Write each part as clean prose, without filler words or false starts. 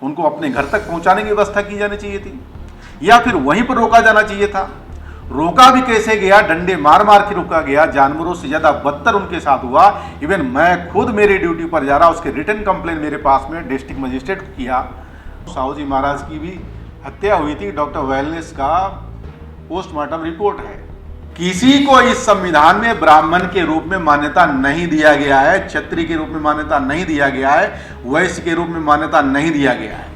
उनको अपने घर तक पहुंचाने की व्यवस्था की जानी चाहिए थी, या फिर वहीं पर रोका जाना चाहिए था। रोका भी कैसे गया? डंडे मार मार के रोका गया। जानवरों से ज्यादा बदतर उनके साथ हुआ। इवन मैं खुद मेरी ड्यूटी पर जा रहा, उसके रिटर्न कंप्लेन मेरे पास में डिस्ट्रिक्ट मजिस्ट्रेट को किया। साहू जी महाराज की भी हत्या हुई थी। डॉक्टर वेलनेस का पोस्टमार्टम रिपोर्ट है। किसी को इस संविधान में ब्राह्मण के रूप में मान्यता नहीं दिया गया है, क्षत्रिय के रूप में मान्यता नहीं दिया गया है, वैश्य के रूप में मान्यता नहीं दिया गया है।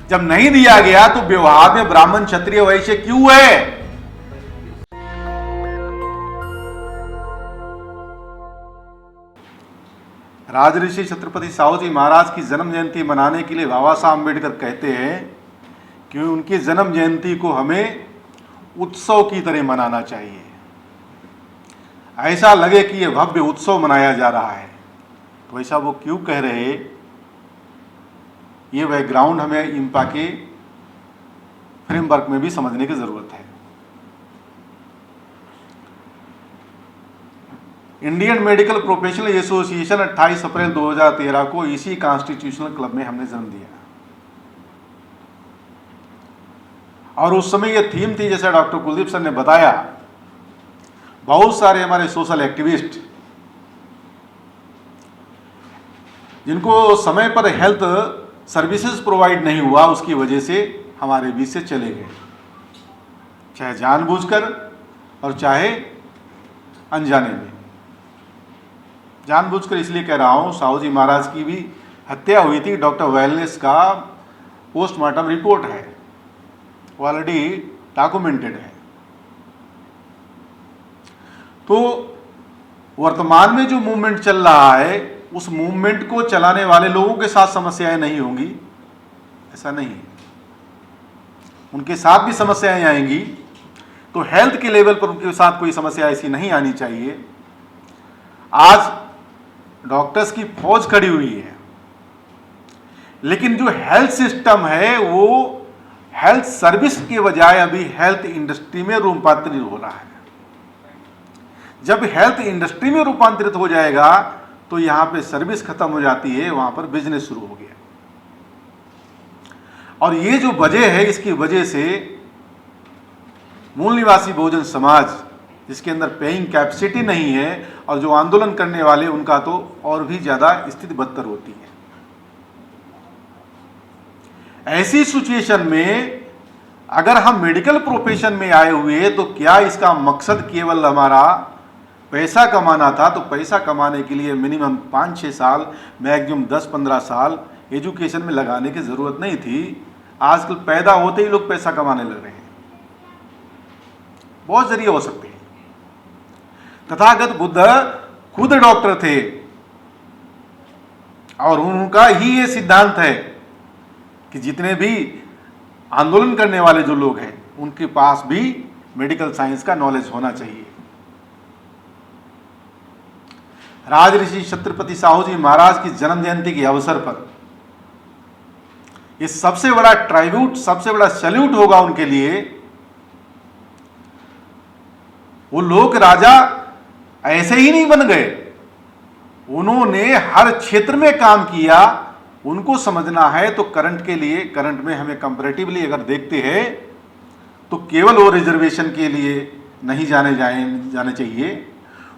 जब नहीं दिया गया तो व्यवहार में ब्राह्मण क्षत्रिय वैश्य क्यों है? राजऋषि छत्रपति साहू जी महाराज की जन्म जयंती मनाने के लिए बाबा साहब अम्बेडकर कहते हैं कि उनकी जन्म जयंती को हमें उत्सव की तरह मनाना चाहिए, ऐसा लगे कि यह भव्य उत्सव मनाया जा रहा है। तो ऐसा वो क्यों कह रहे? ये बैकग्राउंड हमें इंपा के फ्रेमवर्क में भी समझने की जरूरत है। इंडियन मेडिकल प्रोफेशनल एसोसिएशन 28 अप्रैल 2013 को इसी कॉन्स्टिट्यूशनल क्लब में हमने जन्म दिया, और उस समय यह थीम थी, जैसा डॉक्टर कुलदीप सर ने बताया, बहुत सारे हमारे सोशल एक्टिविस्ट जिनको समय पर हेल्थ सर्विसेज प्रोवाइड नहीं हुआ, उसकी वजह से हमारे बीच से चले गए, चाहे जानबूझकर और चाहे अनजाने में। जानबूझकर इसलिए कह रहा हूं, साहू जी महाराज की भी हत्या हुई थी। डॉक्टर वेलनेस का पोस्टमार्टम रिपोर्ट है, वो ऑलरेडी डॉक्यूमेंटेड है। तो वर्तमान में जो मूवमेंट चल रहा है, उस मूवमेंट को चलाने वाले लोगों के साथ समस्याएं नहीं होंगी, ऐसा नहीं है। उनके साथ भी समस्याएं आएंगी, तो हेल्थ के लेवल पर उनके साथ कोई समस्या ऐसी नहीं आनी चाहिए। आज डॉक्टर्स की फौज खड़ी हुई है, लेकिन जो हेल्थ सिस्टम है वो हेल्थ सर्विस के बजाय अभी हेल्थ इंडस्ट्री में रूपांतरित हो रहा है। जब हेल्थ इंडस्ट्री में रूपांतरित हो जाएगा तो यहां पे सर्विस खत्म हो जाती है, वहां पर बिजनेस शुरू हो गया। और ये जो वजह है, इसकी वजह से मूल निवासी बहुजन समाज, जिसके अंदर पेइंग कैपेसिटी नहीं है, और जो आंदोलन करने वाले, उनका तो और भी ज्यादा स्थिति बदतर होती है। ऐसी सिचुएशन में अगर हम मेडिकल प्रोफेशन में आए हुए, तो क्या इसका मकसद केवल हमारा पैसा कमाना था? तो पैसा कमाने के लिए मिनिमम 5-6 साल, मैक्सिमम 10-15 साल एजुकेशन में लगाने की जरूरत नहीं थी। आजकल पैदा होते ही लोग पैसा कमाने लग रहे हैं। बहुत जरिए हो सकते हैं। तथागत बुद्ध खुद डॉक्टर थे, और उनका ही ये सिद्धांत है कि जितने भी आंदोलन करने वाले जो लोग हैं, उनके पास भी मेडिकल साइंस का नॉलेज होना चाहिए। राजऋषि छत्रपति साहू जी महाराज की जन्म जयंती के अवसर पर ये सबसे बड़ा ट्राइब्यूट, सबसे बड़ा सैल्यूट होगा उनके लिए। वो लोग राजा ऐसे ही नहीं बन गए, उन्होंने हर क्षेत्र में काम किया। उनको समझना है तो करंट के लिए, करंट में हमें कंपैरेटिवली अगर देखते हैं तो केवल वो रिजर्वेशन के लिए नहीं जाने चाहिए।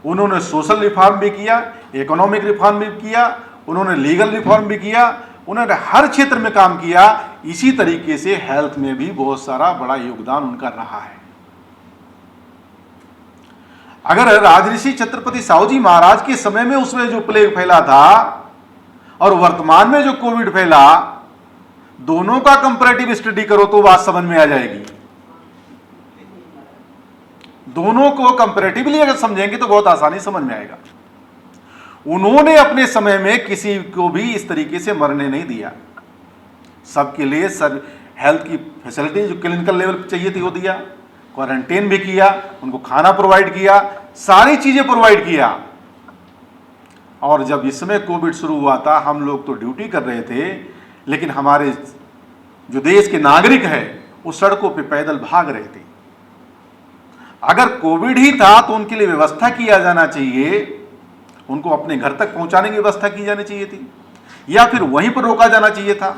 उन्होंने सोशल रिफॉर्म भी किया, इकोनॉमिक रिफॉर्म भी किया, उन्होंने लीगल रिफॉर्म भी किया, उन्होंने हर क्षेत्र में काम किया। इसी तरीके से हेल्थ में भी बहुत सारा बड़ा योगदान उनका रहा है। अगर राजऋषि छत्रपति साहू जी महाराज के समय में उसमें जो प्लेग फैला था और वर्तमान में जो कोविड फैला, दोनों का कंपैरेटिव स्टडी करो तो बात समझ में आ जाएगी। दोनों को कंपैरेटिवली अगर समझेंगे तो बहुत आसानी समझ में आएगा। उन्होंने अपने समय में किसी को भी इस तरीके से मरने नहीं दिया। सबके लिए सर हेल्थ की फैसिलिटी जो क्लिनिकल लेवल पर चाहिए थी वो दिया, क्वारंटाइन भी किया, उनको खाना प्रोवाइड किया, सारी चीजें प्रोवाइड किया। और जब इस समय कोविड शुरू हुआ था, हम लोग तो ड्यूटी कर रहे थे, लेकिन हमारे जो देश के नागरिक हैं वो सड़कों पे पैदल भाग रहे थे। अगर कोविड ही था तो उनके लिए व्यवस्था किया जाना चाहिए, उनको अपने घर तक पहुंचाने की व्यवस्था की जानी चाहिए थी। या फिर वहीं पर रोका जाना चाहिए था?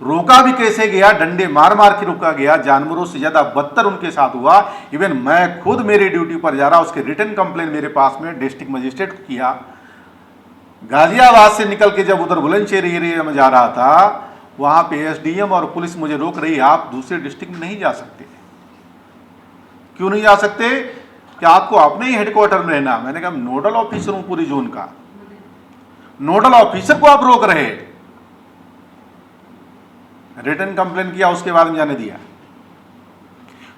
रोका भी कैसे गया? डंडे मार मार के रोका गया, जानवरों से ज्यादा बदतर उनके साथ हुआ। इवन मैं खुद मेरी ड्यूटी पर जा रहा, उसके रिटर्न कंप्लेन मेरे पास में डिस्ट्रिक्ट मजिस्ट्रेट को किया। गाजियाबाद से निकल के जब उधर बुलंदशहर एरिया में जा रहा था, वहां पे एसडीएम और पुलिस मुझे रोक रही है, आप दूसरे डिस्ट्रिक्ट में नहीं जा सकते। क्यों नहीं जा सकते? कि आपको अपने ही हेडक्वार्टर में रहना। मैंने कहा नोडल ऑफिसर हूं पूरी जोन का, नोडल ऑफिसर को आप रोक रहे। रिटर्न कंप्लेन किया, उसके बाद में जाने दिया।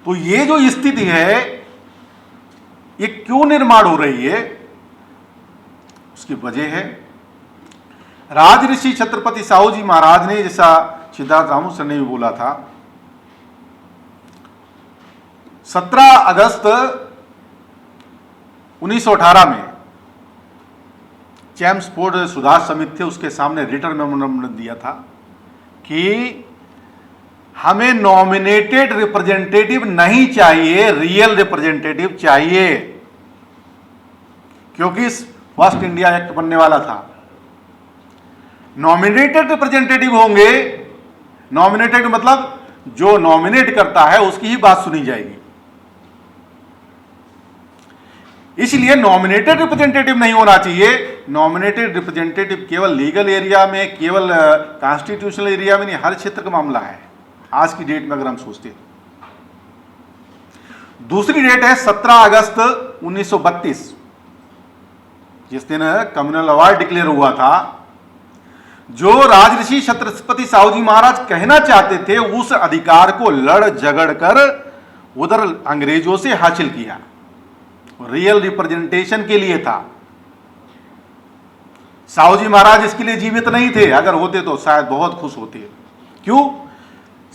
तो ये जो स्थिति है, ये क्यों निर्माण हो रही है? उसकी वजह है राजऋषि छत्रपति साहू जी महाराज ने, जैसा सिद्धार्थ रामू सर ने भी बोला था, 17 अगस्त 1918 में चैम्सफोर्ड सुधार समिति थे, उसके सामने रिटर्न मेमोरेंडम दिया था कि हमें नॉमिनेटेड रिप्रेजेंटेटिव नहीं चाहिए, रियल रिप्रेजेंटेटिव चाहिए, क्योंकि फर्स्ट इंडिया एक्ट बनने वाला था। नॉमिनेटेड रिप्रेजेंटेटिव होंगे, नॉमिनेटेड मतलब जो नॉमिनेट करता है उसकी ही बात सुनी जाएगी। इसलिए नॉमिनेटेड रिप्रेजेंटेटिव नहीं होना चाहिए। नॉमिनेटेड रिप्रेजेंटेटिव केवल लीगल एरिया में, केवल कॉन्स्टिट्यूशनल एरिया में नहीं, हर क्षेत्र का मामला है आज की डेट में अगर हम सोचते हैं। दूसरी डेट है 17 अगस्त 1932, जिस दिन कम्युनल अवार्ड डिक्लेयर हुआ था। जो राजऋषि छत्रपति साहू जी महाराज कहना चाहते थे, उस अधिकार को लड़ झगड़ कर उधर अंग्रेजों से हासिल किया। रियल रिप्रेजेंटेशन के लिए था। साहू जी महाराज इसके लिए जीवित नहीं थे, अगर होते तो शायद बहुत खुश होते। क्यों?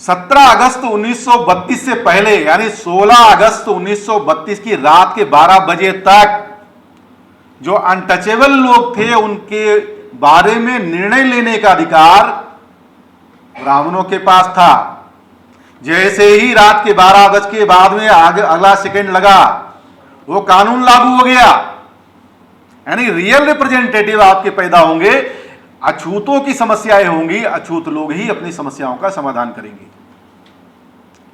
17 अगस्त 1932 से पहले, यानी 16 अगस्त 1932 की रात के 12 बजे तक जो अनटचेबल लोग थे, उनके बारे में निर्णय लेने का अधिकार ब्राह्मणों के पास था। जैसे ही रात के 12 बज के बाद में अगला सेकंड लगा, वो कानून लागू हो गया। यानी रियल रिप्रेजेंटेटिव आपके पैदा होंगे, अछूतों की समस्याएं होंगी, अछूत लोग ही अपनी समस्याओं का समाधान करेंगे।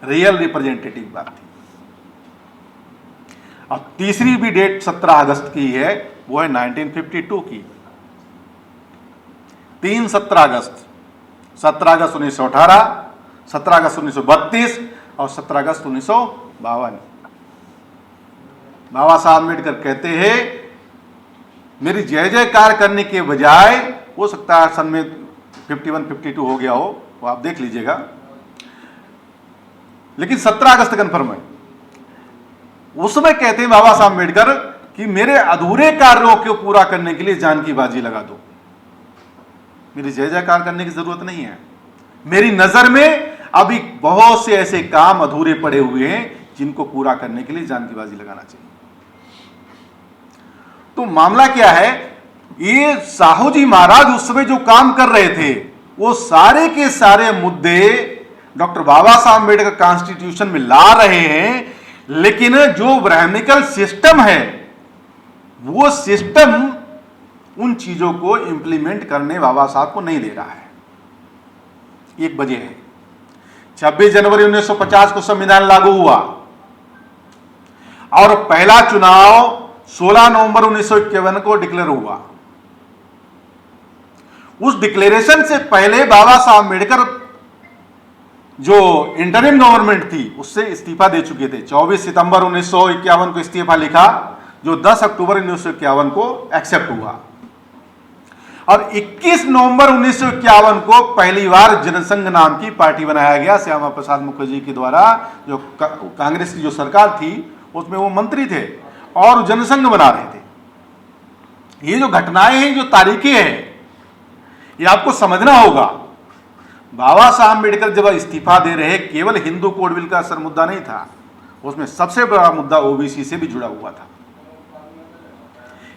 रियल रिप्रेजेंटेटिव बात थी। अब तीसरी भी डेट 17 अगस्त की है, वो है 1952 की। 17 अगस्त 1918, 17 अगस्त 1932 और 17 अगस्त 1952। बाबा साहब अम्बेडकर कहते हैं, मेरी जय जयकार करने के बजाय, हो सकता है सन में 51-52 हो गया हो, वो आप देख लीजिएगा, लेकिन 17 अगस्त कन्फर्म है। उसमें कहते हैं बाबा साहब अम्बेडकर कि मेरे अधूरे कार्यों को पूरा करने के लिए जान की बाजी लगा दो। मेरी जय जयकार करने की जरूरत नहीं है। मेरी नजर में अभी बहुत से ऐसे काम अधूरे पड़े हुए हैं, जिनको पूरा करने के लिए जान की बाजी लगाना चाहिए। तो मामला क्या है? ये साहू जी महाराज उस समय जो काम कर रहे थे, वो सारे के सारे मुद्दे डॉक्टर बाबा साहब अम्बेडकर कॉन्स्टिट्यूशन में ला रहे हैं, लेकिन जो ब्राह्मणिकल सिस्टम है, वो सिस्टम उन चीजों को इंप्लीमेंट करने बाबा साहब को नहीं दे रहा है। एक वजह है 26 जनवरी 1950 को संविधान लागू हुआ और पहला चुनाव 16 नवंबर 1951 को डिक्लेयर हुआ। उस डिक्लेरेशन से पहले बाबा साहब अम्बेडकर जो इंटरिम गवर्नमेंट थी, उससे इस्तीफा दे चुके थे। 24 सितंबर 1951 को इस्तीफा लिखा, जो 10 अक्टूबर 1951 को एक्सेप्ट हुआ। और 21 नवंबर 1951 को पहली बार जनसंघ नाम की पार्टी बनाया गया श्यामा प्रसाद मुखर्जी के द्वारा। जो कांग्रेस की जो सरकार थी, उसमें वो मंत्री थे और जनसंघ बना रहे थे। ये जो घटनाएं हैं, जो तारीखें हैं, ये आपको समझना होगा। बाबा साहब अम्बेडकर जब इस्तीफा दे रहे, केवल हिंदू कोड बिल का सर मुद्दा नहीं था, उसमें सबसे बड़ा मुद्दा ओबीसी से भी जुड़ा हुआ था।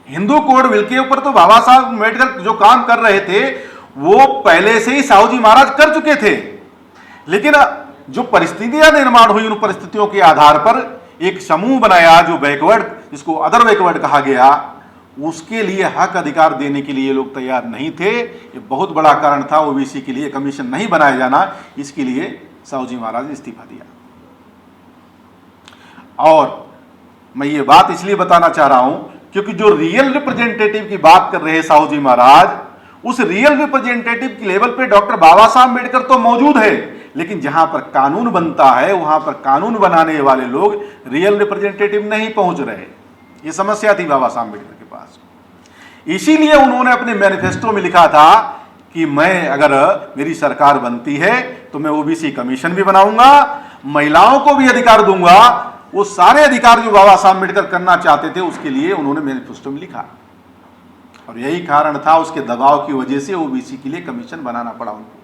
हिंदू कोड बिल के ऊपर तो बाबा साहब अम्बेडकर जो काम कर रहे थे, वो पहले से ही साहू जी महाराज कर चुके थे, लेकिन जो परिस्थितियां निर्माण हुई, उन परिस्थितियों के आधार पर एक समूह बनाया जो बैकवर्ड, जिसको अदर बैकवर्ड कहा गया, उसके लिए हक अधिकार देने के लिए लोग तैयार नहीं थे। ये बहुत बड़ा कारण था ओबीसी के लिए कमीशन नहीं बनाया जाना। इसके लिए साहू जी महाराज ने इस्तीफा दिया। और मैं ये बात इसलिए बताना चाह रहा हूं क्योंकि जो रियल रिप्रेजेंटेटिव की बात कर रहे हैं साहू जी महाराज, उस रियल रिप्रेजेंटेटिव की लेवल पे डॉक्टर बाबा साहब अम्बेडकर तो मौजूद है, लेकिन जहां पर कानून बनता है वहां पर कानून बनाने वाले लोग रियल रिप्रेजेंटेटिव नहीं पहुंच रहे। ये समस्या थी बाबा साहब अम्बेडकर के पास। इसीलिए उन्होंने अपने मैनिफेस्टो में लिखा था कि मैं अगर मेरी सरकार बनती है तो मैं ओबीसी कमीशन भी बनाऊंगा, महिलाओं को भी अधिकार दूंगा। वो सारे अधिकार जो बाबा साहब अम्बेडकर करना चाहते थे उसके लिए उन्होंने मैनिफेस्टो में लिखा, और यही कारण था उसके दबाव की वजह से ओबीसी के लिए कमीशन बनाना पड़ा उनको,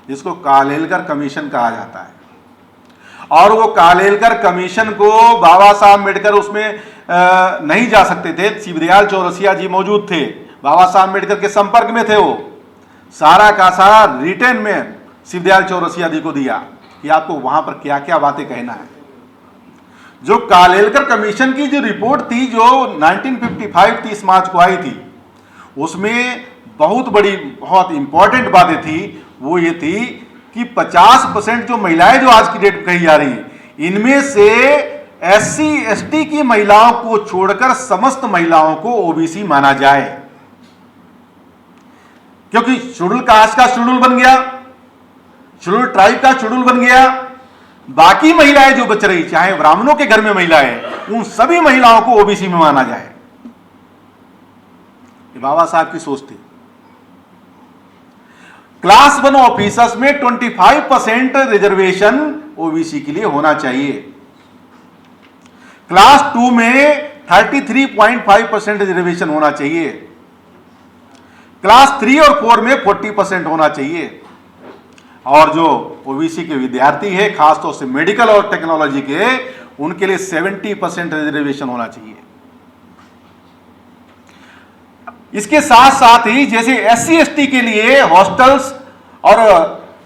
जिसको कालेलकर कमीशन कहा जाता है। और वो कालेलकर कमीशन को बाबा साहब अम्बेडकर उसमें नहीं जा सकते थे। शिवदयाल चौरसिया जी मौजूद थे, बाबा साहब अम्बेडकर के संपर्क में थे। वो सारा का सारा रिटर्न में शिवदयाल चौरसिया जी को दिया कि आपको वहां पर क्या क्या बातें कहना है। जो कालेलकर कमीशन की जो रिपोर्ट थी जो 1955 30 मार्च को आई थी, उसमें बहुत इंपॉर्टेंट बातें थी। वो ये थी कि 50% जो महिलाएं जो आज की डेट में कही जा रही हैं, इनमें से SC ST की महिलाओं को छोड़कर समस्त महिलाओं को ओबीसी माना जाए, क्योंकि शेड्यूल कास्ट का शेड्यूल बन गया, शेड्यूल ट्राइब का शेड्यूल बन गया। बाकी महिलाएं जो बच रही, चाहे ब्राह्मणों के घर में महिलाएं, उन सभी महिलाओं को ओबीसी में माना जाए। ये बाबा साहब की सोच थी। क्लास 1 ऑफिसर्स में 25% रिजर्वेशन ओबीसी के लिए होना चाहिए। क्लास 2 में 33.5% रिजर्वेशन होना चाहिए। क्लास 3 और 4 में 40% होना चाहिए। और जो ओबीसी के विद्यार्थी है, खासतौर से मेडिकल और टेक्नोलॉजी के, उनके लिए 70% रिजर्वेशन होना चाहिए। इसके साथ साथ ही जैसे SC ST के लिए हॉस्टल्स और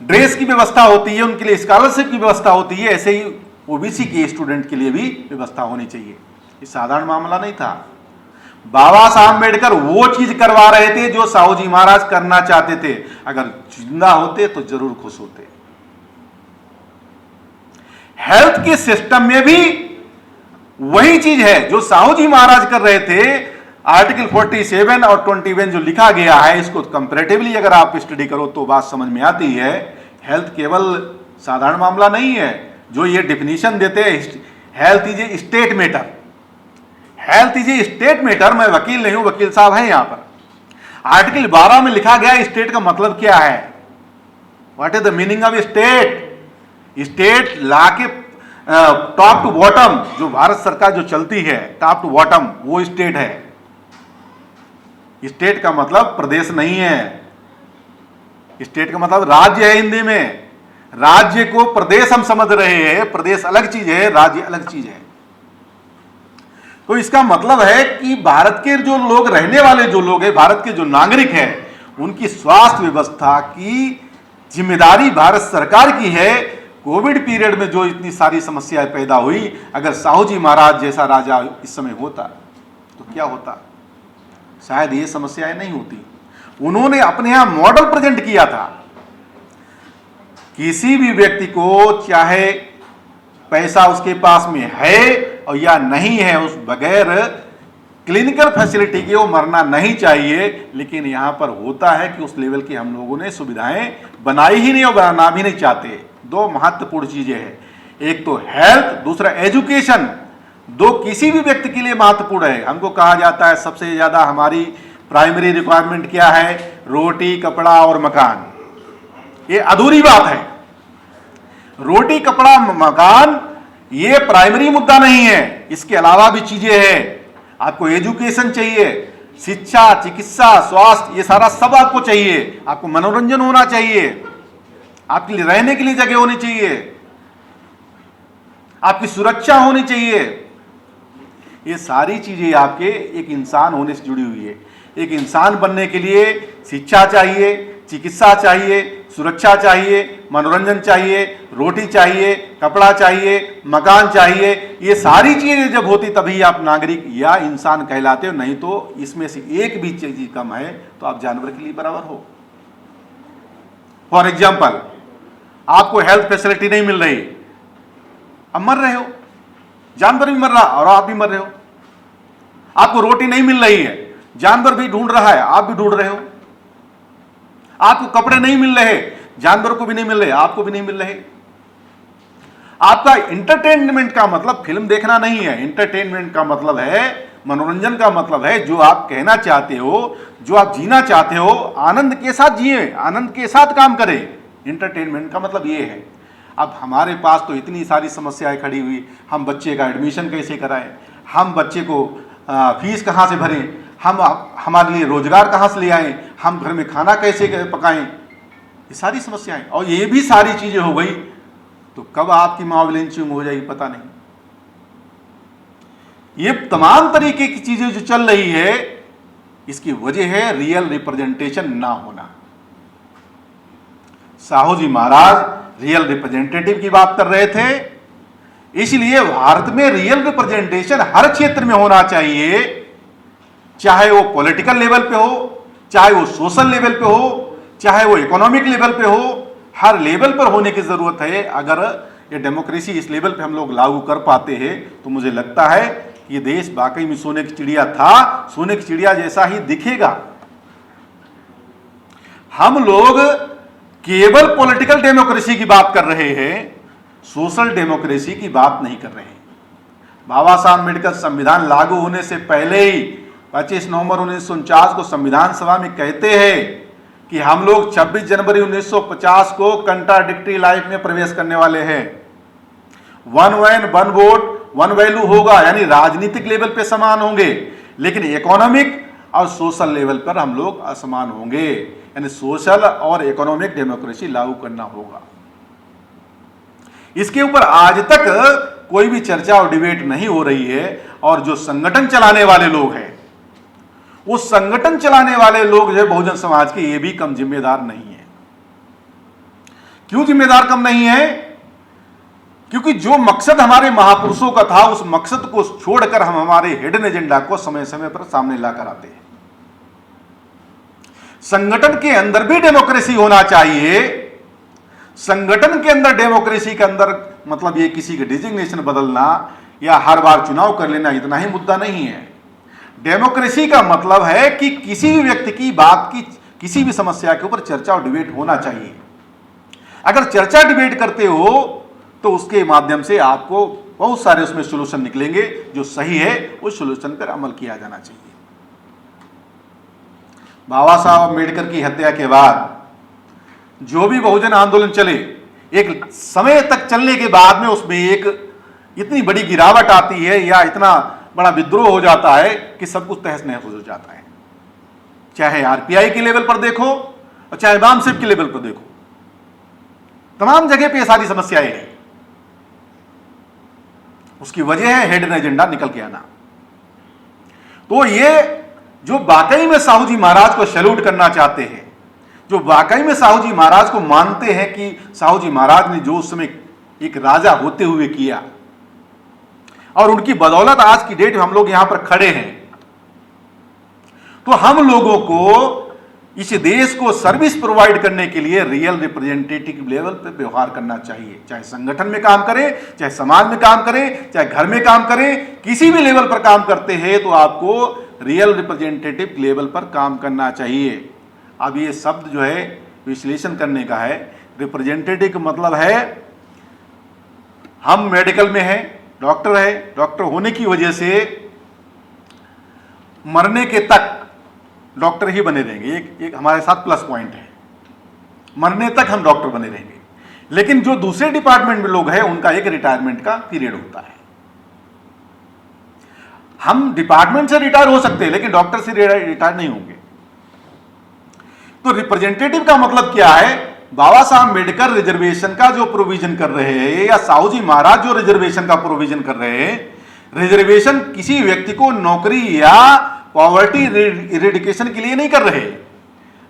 ड्रेस की व्यवस्था होती है, उनके लिए स्कॉलरशिप की व्यवस्था होती है, ऐसे ही ओबीसी के स्टूडेंट के लिए भी व्यवस्था होनी चाहिए। ये साधारण मामला नहीं था। बाबा साहब अम्बेडकर वो चीज करवा रहे थे जो साहू जी महाराज करना चाहते थे। अगर जिंदा होते तो जरूर खुश होते। हेल्थ के सिस्टम में भी वही चीज है जो साहू जी महाराज कर रहे थे। आर्टिकल 47 और 21 जो लिखा गया है, इसको कंपैरेटिवली अगर आप स्टडी करो तो बात समझ में आती है। हेल्थ केवल साधारण मामला नहीं है। जो ये डिफिनीशन देते हैं, health is a state matter, health is a state matter. मैं वकील नहीं हूं, वकील साहब हैं यहां पर। आर्टिकल 12 में लिखा गया स्टेट का मतलब क्या है, what is the meaning of state. State ला के टॉप टू बॉटम, जो भारत सरकार जो चलती है टॉप टू बॉटम, वो स्टेट है। स्टेट का मतलब प्रदेश नहीं है, स्टेट का मतलब राज्य है। हिंदी में राज्य को प्रदेश हम समझ रहे हैं, प्रदेश अलग चीज है, राज्य अलग चीज है। तो इसका मतलब है कि भारत के जो लोग रहने वाले जो लोग हैं, भारत के जो नागरिक हैं, उनकी स्वास्थ्य व्यवस्था की जिम्मेदारी भारत सरकार की है। कोविड पीरियड में जो इतनी सारी समस्याएं पैदा हुई, अगर साहू जी महाराज जैसा राजा इस समय होता तो क्या होता, शायद ये समस्याएं नहीं होती। उन्होंने अपने यहां मॉडल प्रेजेंट किया था। किसी भी व्यक्ति को चाहे पैसा उसके पास में है और या नहीं है, उस बगैर क्लिनिकल फैसिलिटी के वो मरना नहीं चाहिए। लेकिन यहां पर होता है कि उस लेवल की हम लोगों ने सुविधाएं बनाई ही नहीं और बनाना भी नहीं चाहते। दो महत्वपूर्ण चीजें हैं, एक तो हेल्थ, दूसरा एजुकेशन। दो किसी भी व्यक्ति के लिए महत्वपूर्ण है। हमको कहा जाता है सबसे ज्यादा हमारी प्राइमरी रिक्वायरमेंट क्या है, रोटी, कपड़ा और मकान। ये अधूरी बात है। रोटी, कपड़ा, मकान ये प्राइमरी मुद्दा नहीं है, इसके अलावा भी चीजें हैं। आपको एजुकेशन चाहिए, शिक्षा, चिकित्सा, स्वास्थ्य, ये सारा सब आपको चाहिए। आपको मनोरंजन होना चाहिए, आपके लिए रहने के लिए जगह होनी चाहिए, आपकी सुरक्षा होनी चाहिए। ये सारी चीजें आपके एक इंसान होने से जुड़ी हुई है। एक इंसान बनने के लिए शिक्षा चाहिए, चिकित्सा चाहिए, सुरक्षा चाहिए, मनोरंजन चाहिए, रोटी चाहिए, कपड़ा चाहिए, मकान चाहिए। ये सारी चीजें जब होती तभी आप नागरिक या इंसान कहलाते हो, नहीं तो इसमें से एक भी चीज कम है तो आप जानवर के लिए बराबर हो। फॉर एग्जाम्पल, आपको हेल्थ फैसिलिटी नहीं मिल रही, अब मर रहे हो, जानवर भी मर रहा और आप भी मर रहे हो। आपको रोटी नहीं मिल रही है, जानवर भी ढूंढ रहा है, आप भी ढूंढ रहे हो। आपको कपड़े नहीं मिल रहे, जानवर को भी नहीं मिल रहे, आपको भी नहीं मिल रहे। आपका इंटरटेनमेंट का मतलब फिल्म देखना नहीं है, इंटरटेनमेंट का मतलब है, मनोरंजन का मतलब है जो आप कहना चाहते हो, जो आप जीना चाहते हो, आनंद के साथ जिए, आनंद के साथ काम करें। इंटरटेनमेंट का मतलब ये है। अब हमारे पास तो इतनी सारी समस्याएं खड़ी हुई, हम बच्चे का एडमिशन कैसे कराएं, हम बच्चे को फीस कहाँ से भरें, हम हमारे लिए रोजगार कहाँ से ले आएं, हम घर में खाना कैसे पकाएं, ये सारी समस्याएं। और ये भी सारी चीजें हो गई तो कब आपकी माँ लिंचिंग हो जाएगी पता नहीं। ये तमाम तरीके की चीजें जो चल रही है, इसकी वजह है रियल रिप्रेजेंटेशन ना होना। साहू जी महाराज रियल रिप्रेजेंटेटिव की बात कर रहे थे, इसलिए भारत में रियल रिप्रेजेंटेशन हर क्षेत्र में होना चाहिए, चाहे वो पॉलिटिकल लेवल पे हो, चाहे वो सोशल लेवल पे हो, चाहे वो इकोनॉमिक लेवल पे हो, हर लेवल पर होने की जरूरत है। अगर ये डेमोक्रेसी इस लेवल पे हम लोग लागू कर पाते हैं तो मुझे लगता है ये देश वाकई में सोने की चिड़िया था, सोने की चिड़िया जैसा ही दिखेगा। हम लोग केवल पॉलिटिकल डेमोक्रेसी की बात कर रहे हैं, सोशल डेमोक्रेसी की बात नहीं कर रहे हैं। बाबा साहब अम्बेडकर संविधान लागू होने से पहले ही 25 नवंबर 1949 को संविधान सभा में कहते हैं कि हम लोग 26 जनवरी 1950 को कंट्राडिक्टरी लाइफ में प्रवेश करने वाले हैं। One man one vote one value होगा, यानी राजनीतिक लेवल पे समान होंगे, लेकिन इकोनॉमिक और सोशल लेवल पर हम लोग असमान होंगे, यानी सोशल और इकोनॉमिक डेमोक्रेसी लागू करना होगा। इसके ऊपर आज तक कोई भी चर्चा और डिबेट नहीं हो रही है। और जो संगठन चलाने वाले लोग हैं, वो संगठन चलाने वाले लोग जो है बहुजन समाज के, ये भी कम जिम्मेदार नहीं है। क्यों जिम्मेदार कम नहीं है? क्योंकि जो मकसद हमारे महापुरुषों का था, उस मकसद को छोड़कर हम हमारे हिडन एजेंडा को समय समय पर सामने लाकर आते हैं। संगठन के अंदर भी डेमोक्रेसी होना चाहिए। संगठन के अंदर डेमोक्रेसी के अंदर मतलब ये किसी के डिजिग्नेशन बदलना या हर बार चुनाव कर लेना इतना ही मुद्दा नहीं है। डेमोक्रेसी का मतलब है कि किसी भी व्यक्ति की बात की, किसी भी समस्या के ऊपर चर्चा और डिबेट होना चाहिए। अगर चर्चा डिबेट करते हो तो उसके माध्यम से आपको बहुत सारे उसमें सोल्यूशन निकलेंगे, जो सही है उस सोल्यूशन पर अमल किया जाना चाहिए। बाबा साहब अम्बेडकर की हत्या के बाद जो भी बहुजन आंदोलन चले, एक समय तक चलने के बाद में उसमें एक इतनी बड़ी गिरावट आती है या इतना बड़ा विद्रोह हो जाता है कि सब कुछ तहस नहस हो जाता है। चाहे आरपीआई के लेवल पर देखो और चाहे बामसेफ के लेवल पर देखो, तमाम जगह पे ये सारी समस्याएं हैं। उसकी वजह है हिडन एजेंडा निकल के आना। तो ये जो वाकई में साहू जी महाराज को सैल्यूट करना चाहते हैं, जो वाकई में साहू जी महाराज को मानते हैं कि साहू जी महाराज ने जो उस समय एक राजा होते हुए किया और उनकी बदौलत आज की डेट में हम लोग यहां पर खड़े हैं, तो हम लोगों को इस देश को सर्विस प्रोवाइड करने के लिए रियल रिप्रेजेंटेटिव लेवल पर व्यवहार करना चाहिए। चाहे संगठन में काम करें, चाहे समाज में काम करें, चाहे घर में काम करें, किसी भी लेवल पर काम करते हैं तो आपको रियल रिप्रेजेंटेटिव लेवल पर काम करना चाहिए। अब ये शब्द जो है विश्लेषण करने का है। रिप्रेजेंटेटिव का मतलब है हम मेडिकल में हैं, डॉक्टर है, डॉक्टर होने की वजह से मरने के तक डॉक्टर ही बने रहेंगे। एक हमारे साथ प्लस पॉइंट है, मरने तक हम डॉक्टर बने रहेंगे। लेकिन जो दूसरे डिपार्टमेंट में लोग हैं उनका एक रिटायरमेंट का पीरियड होता है। हम डिपार्टमेंट से रिटायर हो सकते हैं लेकिन डॉक्टर से रिटायर नहीं होंगे। तो रिप्रेजेंटेटिव का मतलब क्या है? बाबा साहब अम्बेडकर रिजर्वेशन का जो प्रोविजन कर रहे हैं या साहू जी महाराज जो रिजर्वेशन का प्रोविजन कर रहे हैं, रिजर्वेशन किसी व्यक्ति को नौकरी या पॉवर्टी इरेडिकेशन के लिए नहीं कर रहे।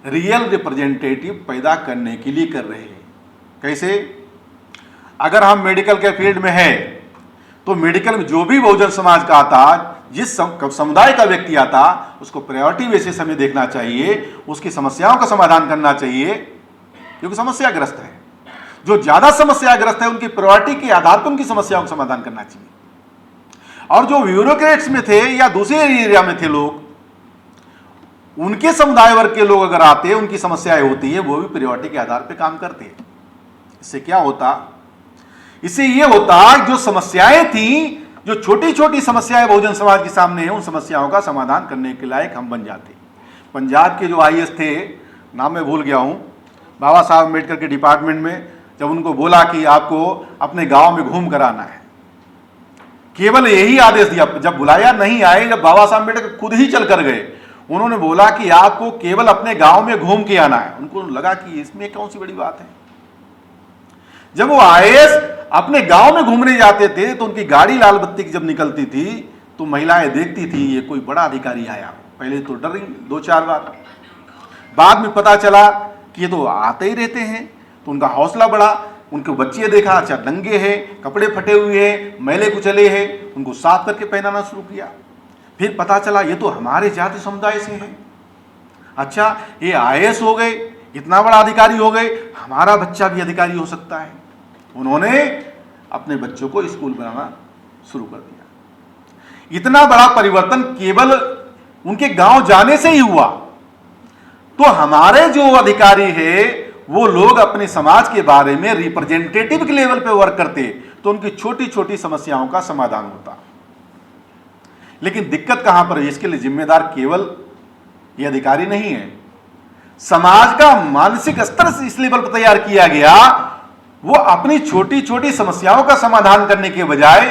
रियल रिप्रेजेंटेटिव पैदा करने के लिए कर रहे हैं। कैसे? अगर हम मेडिकल के फील्ड में है तो मेडिकल में जो भी बहुजन समाज का आता, जिस समुदाय का व्यक्ति आता, उसको प्रायोरिटी बेसिस हमें देखना चाहिए, उसकी समस्याओं का समाधान करना चाहिए, क्योंकि समस्याग्रस्त है। जो ज्यादा समस्याग्रस्त है उनकी प्रायोरिटी के आधार पर उनकी समस्याओं का समाधान करना चाहिए। और जो ब्यूरोक्रेट्स में थे या दूसरे एरिया में थे लोग, उनके समुदाय वर्ग के लोग अगर आते, उनकी समस्याएं होती है, वो भी प्रायोरिटी के आधार पर काम करते हैं। इससे क्या होता? इससे ये होता जो समस्याएं थी, जो छोटी छोटी समस्याएं बहुजन समाज के सामने हैं, उन समस्याओं का समाधान करने के लायक हम बन जाते। पंजाब के जो आईएएस थे, नाम मैं भूल गया हूं, बाबा साहब अम्बेडकर के डिपार्टमेंट में, जब उनको बोला कि आपको अपने गांव में घूम कर आना है, केवल यही आदेश दिया, जब बुलाया नहीं आए, जब बाबा साहब अम्बेडकर खुद ही चल कर गए, उन्होंने बोला कि आपको केवल अपने गांव में घूम के आना है। उनको लगा कि इसमें कौन सी बड़ी बात है। जब वो आईएएस अपने गांव में घूमने जाते थे तो उनकी गाड़ी लाल बत्ती की जब निकलती थी तो महिलाएं देखती थी ये कोई बड़ा अधिकारी आया। पहले तो डरी 2-4 बार, बाद में पता चला कि ये तो आते ही रहते हैं, तो उनका हौसला बढ़ा। उनके बच्चे देखा, अच्छा नंगे हैं, कपड़े फटे हुए हैं, मैले कुचले हैं, उनको साफ करके पहनाना शुरू किया। फिर पता चला ये तो हमारे जाति समुदाय से हैं, अच्छा ये आईएएस हो गए, इतना बड़ा अधिकारी हो गए, हमारा बच्चा भी अधिकारी हो सकता है। उन्होंने अपने बच्चों को स्कूल बनाना शुरू कर दिया। इतना बड़ा परिवर्तन केवल उनके गांव जाने से ही हुआ। तो हमारे जो अधिकारी है वो लोग अपने समाज के बारे में रिप्रेजेंटेटिव के लेवल पे वर्क करते तो उनकी छोटी छोटी समस्याओं का समाधान होता। लेकिन दिक्कत कहां पर है? इसके लिए जिम्मेदार केवल ये अधिकारी नहीं है, समाज का मानसिक स्तर इस लेवल पर तैयार किया गया। वो अपनी छोटी छोटी समस्याओं का समाधान करने के बजाय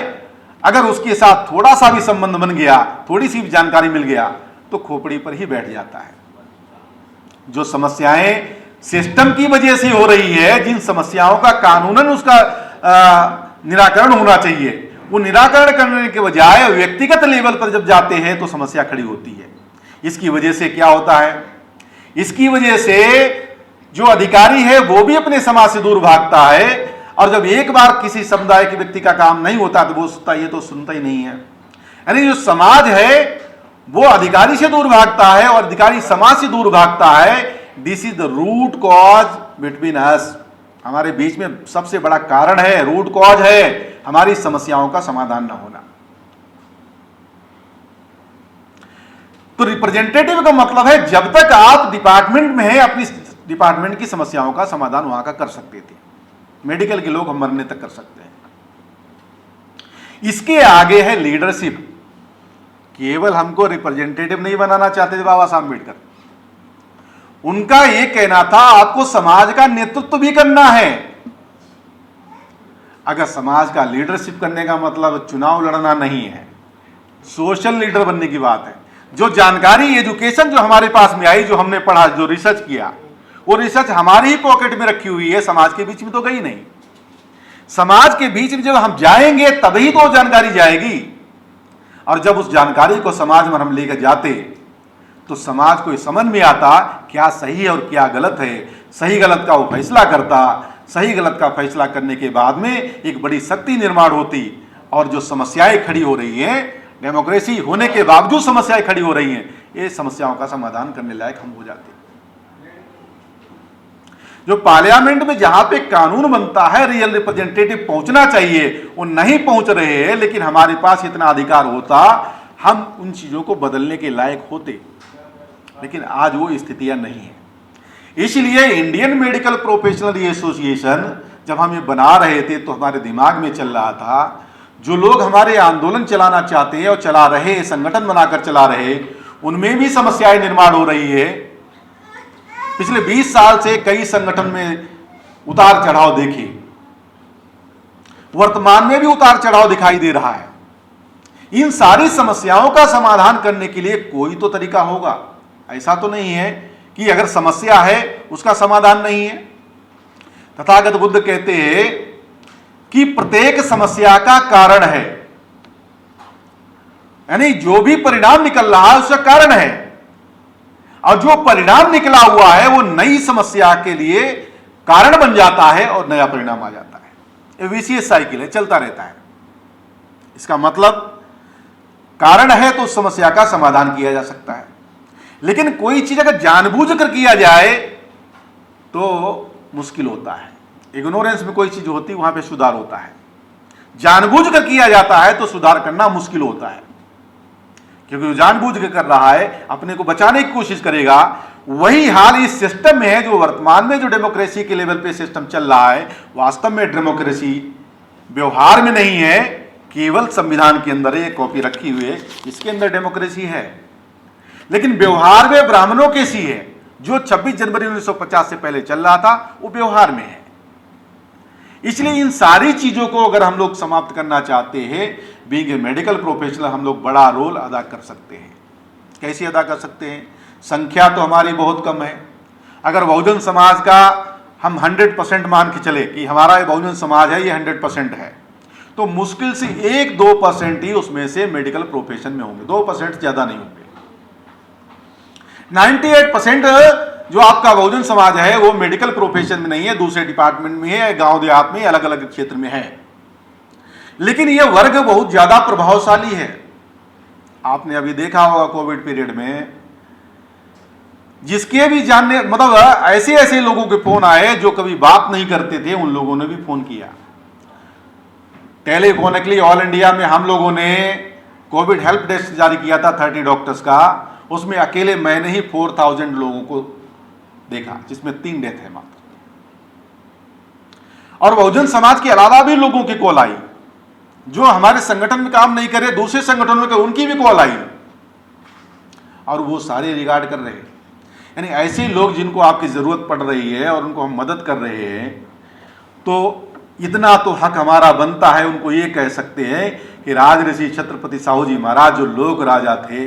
अगर उसके साथ थोड़ा सा भी संबंध बन गया, थोड़ी सी भी जानकारी मिल गया, तो खोपड़ी पर ही बैठ जाता है। जो समस्याएं सिस्टम की वजह से हो रही है, जिन समस्याओं का कानूनन उसका निराकरण होना चाहिए, वो निराकरण करने के बजाय व्यक्तिगत लेवल पर जब जाते हैं तो समस्या खड़ी होती है। इसकी वजह से क्या होता है? इसकी वजह से जो अधिकारी है वो भी अपने समाज से दूर भागता है, और जब एक बार किसी समुदाय के व्यक्ति का काम नहीं होता तो वो सोचता ये तो सुनता ही नहीं है। यानी जो समाज है वो अधिकारी से दूर भागता है और अधिकारी समाज से दूर भागता है। This is the root cause between us. हमारे बीच में सबसे बड़ा कारण है, रूट कॉज है हमारी समस्याओं का समाधान न होना। तो रिप्रेजेंटेटिव का मतलब है जब तक आप डिपार्टमेंट में हैं, अपनी डिपार्टमेंट की समस्याओं का समाधान वहां का कर सकते थे। मेडिकल के लोग हम मरने तक कर सकते हैं। इसके आगे है लीडरशिप। केवल हमको रिप्रेजेंटेटिव नहीं बनाना चाहते थे बाबा साहब अम्बेडकर, उनका यह कहना था आपको समाज का नेतृत्व भी करना है। अगर समाज का लीडरशिप करने का मतलब चुनाव लड़ना नहीं है, सोशल लीडर बनने की बात है। जो जानकारी, एजुकेशन जो हमारे पास में आई, जो हमने पढ़ा, जो रिसर्च किया, वो रिसर्च हमारी ही पॉकेट में रखी हुई है, समाज के बीच में तो गई नहीं। समाज के बीच में जब हम जाएंगे तभी तो जानकारी जाएगी, और जब उस जानकारी को समाज में हम लेकर जाते तो समाज को समझ में आता क्या सही है और क्या गलत है। सही गलत का वो फैसला करता, सही गलत का फैसला करने के बाद में एक बड़ी शक्ति निर्माण होती, और जो समस्याएं खड़ी हो रही हैं, डेमोक्रेसी होने के बावजूद समस्याएं खड़ी हो रही हैं, ये समस्याओं का समाधान करने लायक हम हो जाते। जो पार्लियामेंट में जहां पे कानून बनता है, रियल रिप्रेजेंटेटिव पहुंचना चाहिए, वो नहीं पहुंच रहे हैं। लेकिन हमारे पास इतना अधिकार होता, हम उन चीजों को बदलने के लायक होते, लेकिन आज वो स्थितियां नहीं है। इसलिए इंडियन मेडिकल प्रोफेशनल एसोसिएशन जब हम ये बना रहे थे तो हमारे दिमाग में चल रहा था, जो लोग हमारे आंदोलन चलाना चाहते हैं और चला रहे, संगठन बनाकर चला रहे, उनमें भी समस्याएं निर्माण हो रही है। पिछले 20 साल से कई संगठन में उतार चढ़ाव देखे, वर्तमान में भी उतार चढ़ाव दिखाई दे रहा है। इन सारी समस्याओं का समाधान करने के लिए कोई तो तरीका होगा। ऐसा तो नहीं है कि अगर समस्या है उसका समाधान नहीं है। तथागत बुद्ध कहते हैं कि प्रत्येक समस्या का कारण है, यानी जो भी परिणाम निकल रहा है उसका कारण है। और जो परिणाम निकला हुआ है वो नई समस्या के लिए कारण बन जाता है और नया परिणाम आ जाता है। ये विशेष साइकिल है, चलता रहता है। इसका मतलब कारण है तो उस समस्या का समाधान किया जा सकता है, लेकिन कोई चीज अगर जानबूझकर किया जाए तो मुश्किल होता है। इग्नोरेंस में कोई चीज होती है वहां पे सुधार होता है, जानबूझकर किया जाता है तो सुधार करना मुश्किल होता है, क्योंकि जो जानबूझ के कर रहा है अपने को बचाने की कोशिश करेगा। वही हाल इस सिस्टम में है, जो वर्तमान में जो डेमोक्रेसी के लेवल पे सिस्टम चल रहा है, वास्तव में डेमोक्रेसी व्यवहार में नहीं है, केवल संविधान के अंदर एक कॉपी रखी हुई है, इसके अंदर डेमोक्रेसी है, लेकिन व्यवहार में ब्राह्मणों के सी है। जो 26 जनवरी 1950 से पहले चल रहा था वो व्यवहार में है। इसलिए इन सारी चीजों को अगर हम लोग समाप्त करना चाहते हैं, बीइंग ए मेडिकल प्रोफेशनल हम लोग बड़ा रोल अदा कर सकते हैं। कैसे अदा कर सकते हैं? संख्या तो हमारी बहुत कम है। अगर बहुजन समाज का हम 100% मान के चले कि हमारा ये बहुजन समाज है, ये 100% है, तो मुश्किल से 1-2% ही उसमें से मेडिकल प्रोफेशन में होंगे, 2% ज्यादा नहीं होंगे। 98% जो आपका बहुजन समाज है वो मेडिकल प्रोफेशन में नहीं है, दूसरे डिपार्टमेंट में है, गांव देहात में, अलग अलग क्षेत्र में है, लेकिन यह वर्ग बहुत ज्यादा प्रभावशाली है। आपने अभी देखा होगा कोविड पीरियड में, जिसके भी जानने मतलब ऐसे ऐसे लोगों के फोन आए जो कभी बात नहीं करते थे, उन लोगों ने भी फोन किया। टेलीफोनिकली ऑल इंडिया में हम लोगों ने कोविड हेल्प डेस्क जारी किया था 30 डॉक्टर्स का, उसमें अकेले मैंने ही 4000 लोगों को देखा, जिसमें 3 डेथ है मात्र। और बहुजन समाज के अलावा भी लोगों की कॉल आई, जो हमारे संगठन में काम नहीं करे, दूसरे संगठनों में उनकी भी कॉल आई, और वो सारे रिगार्ड कर रहे हैं। यानी ऐसे लोग जिनको आपकी जरूरत पड़ रही है और उनको हम मदद कर रहे हैं, तो इतना तो हक हमारा बनता है उनको ये कह सकते हैं कि राजऋषि छत्रपति साहू जी महाराज जो लोक राजा थे,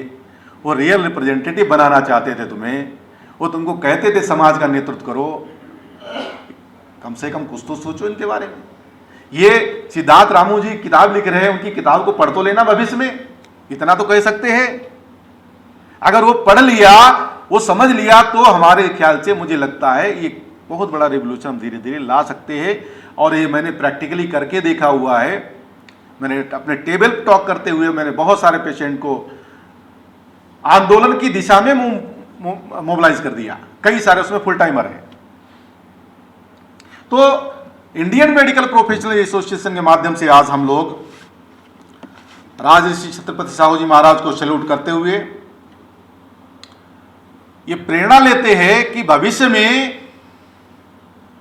वो रियल रिप्रेजेंटेटिव बनाना चाहते थे तुम्हें, वो तुमको कहते थे समाज का नेतृत्व करो, कम से कम कुछ तो सोचो इनके बारे में। ये सिद्धार्थ रामू जी किताब लिख रहे हैं, उनकी किताब को पढ़ तो लेना भविष्य में, इतना तो कह सकते हैं। अगर वो पढ़ लिया, वो समझ लिया, तो हमारे ख्याल से मुझे लगता है ये बहुत बड़ा रिवोल्यूशन धीरे धीरे ला सकते हैं। और ये मैंने प्रैक्टिकली करके देखा हुआ है। मैंने अपने टेबल टॉक करते हुए मैंने बहुत सारे पेशेंट को आंदोलन की दिशा में मोबिलाइज कर दिया, कई सारे उसमें फुल टाइमर हैं। तो इंडियन मेडिकल प्रोफेशनल एसोसिएशन के माध्यम से आज हम लोग राजऋषि छत्रपति साहू जी महाराज को सैल्यूट करते हुए ये प्रेरणा लेते हैं कि भविष्य में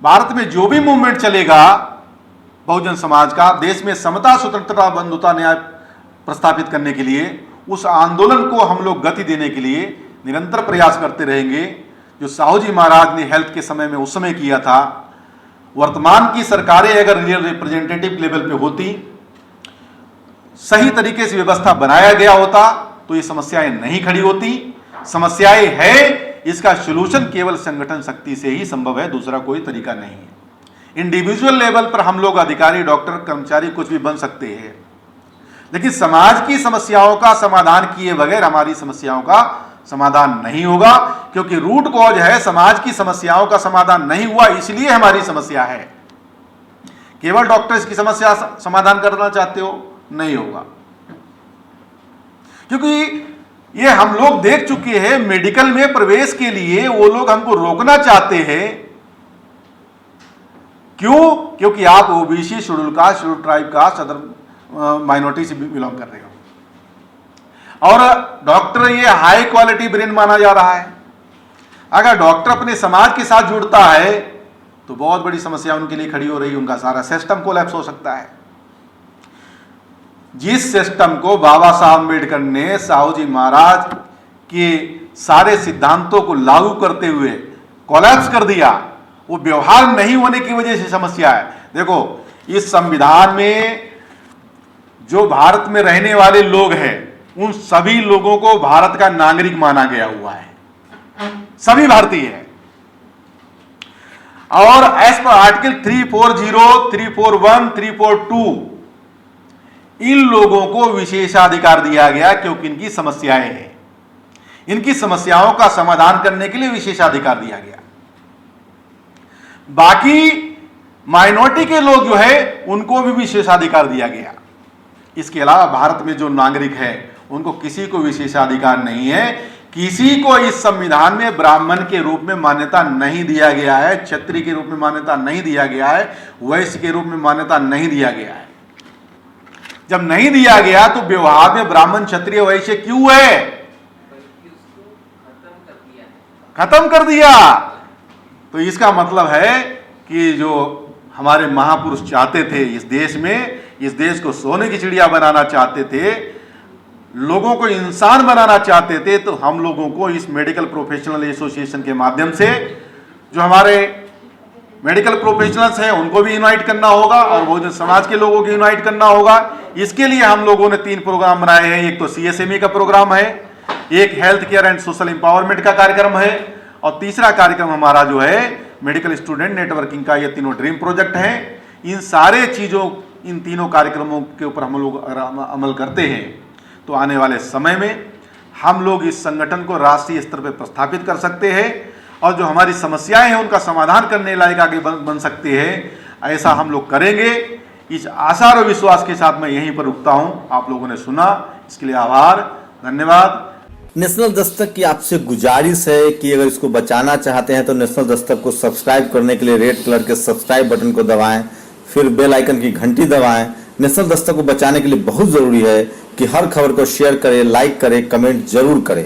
भारत में जो भी मूवमेंट चलेगा बहुजन समाज का, देश में समता, स्वतंत्रता, बंधुता, न्याय प्रस्थापित करने के लिए, उस आंदोलन को हम लोग गति देने के लिए निरंतर प्रयास करते रहेंगे। जो साहू जी महाराज ने हेल्थ के समय में उस समय किया था, वर्तमान की सरकारें अगर रियल रिप्रेजेंटेटिव लेवल पे होती, सही तरीके से व्यवस्था बनाया गया होता, तो ये समस्याएं नहीं खड़ी होती। समस्याएं है, इसका सॉल्यूशन केवल संगठन शक्ति से ही संभव है, दूसरा कोई तरीका नहीं है। इंडिविजुअल लेवल पर हम लोग अधिकारी, डॉक्टर, कर्मचारी कुछ भी बन सकते हैं, लेकिन समाज की समस्याओं का समाधान किए बगैर हमारी समस्याओं का समाधान नहीं होगा, क्योंकि रूट कॉज है समाज की समस्याओं का समाधान नहीं हुआ, इसलिए हमारी समस्या है। केवल डॉक्टर्स की समस्या समाधान करना चाहते हो, नहीं होगा, क्योंकि ये हम लोग देख चुके हैं। मेडिकल में प्रवेश के लिए वो लोग हमको रोकना चाहते हैं। क्यों? क्योंकि आप OBC, schedule caste, schedule tribe caste, other minority से बिलोंग कर रहे हो, और डॉक्टर ये हाई क्वालिटी ब्रेन माना जा रहा है। अगर डॉक्टर अपने समाज के साथ जुड़ता है तो बहुत बड़ी समस्या उनके लिए खड़ी हो रही है, उनका सारा सिस्टम कोलैप्स हो सकता है। जिस सिस्टम को बाबा साहब अम्बेडकर ने साहू जी महाराज के सारे सिद्धांतों को लागू करते हुए कोलैप्स कर दिया, वो व्यवहार नहीं होने की वजह से समस्या है। देखो, इस संविधान में जो भारत में रहने वाले लोग हैं, उन सभी लोगों को भारत का नागरिक माना गया हुआ है, सभी भारतीय हैं। और एज पर आर्टिकल 340, 341, 342 इन लोगों को विशेषाधिकार दिया गया, क्योंकि इनकी समस्याएं हैं। इनकी समस्याओं का समाधान करने के लिए विशेषाधिकार दिया गया। बाकी माइनॉरिटी के लोग जो है उनको भी विशेषाधिकार दिया गया। इसके अलावा भारत में जो नागरिक है उनको किसी को विशेषाधिकार नहीं है। किसी को इस संविधान में ब्राह्मण के रूप में मान्यता नहीं दिया गया है, क्षत्रिय के रूप में मान्यता नहीं दिया गया है, वैश्य के रूप में मान्यता नहीं दिया गया है। जब नहीं दिया गया तो व्यवहार में ब्राह्मण क्षत्रिय वैश्य क्यों है? खत्म कर दिया। तो इसका मतलब है कि जो हमारे महापुरुष चाहते थे इस देश में, इस देश को सोने की चिड़िया बनाना चाहते थे, लोगों को इंसान बनाना चाहते थे, तो हम लोगों को इस मेडिकल प्रोफेशनल एसोसिएशन के माध्यम से जो हमारे मेडिकल प्रोफेशनल्स हैं उनको भी इनवाइट करना होगा और बहुजन समाज के लोगों को इनवाइट करना होगा। इसके लिए हम लोगों ने 3 प्रोग्राम बनाए हैं। एक तो CSME का प्रोग्राम है, एक health care and social empowerment का कार्यक्रम है और तीसरा कार्यक्रम हमारा जो है मेडिकल स्टूडेंट नेटवर्किंग का। ये तीनों ड्रीम प्रोजेक्ट हैं। इन सारे चीज़ों, इन तीनों कार्यक्रमों के ऊपर हम लोग अमल करते हैं तो आने वाले समय में हम लोग इस संगठन को राष्ट्रीय स्तर पर प्रस्थापित कर सकते हैं और जो हमारी समस्याएं हैं उनका समाधान करने लायक आगे बन सकते हैं। ऐसा हम लोग करेंगे। इस आशा और विश्वास के साथ मैं यहीं पर रुकता हूं। आप लोगों ने सुना, इसके लिए आभार, धन्यवाद। नेशनल दस्तक की आपसे गुजारिश है कि अगर इसको बचाना चाहते हैं तो नेशनल दस्तक को सब्सक्राइब करने के लिए रेड कलर के सब्सक्राइब बटन को दबाएं, फिर बेल आइकन की घंटी दबाएं। नेशनल दस्तक को बचाने के लिए बहुत जरूरी है कि हर खबर को शेयर करें, लाइक करें, कमेंट जरूर करें।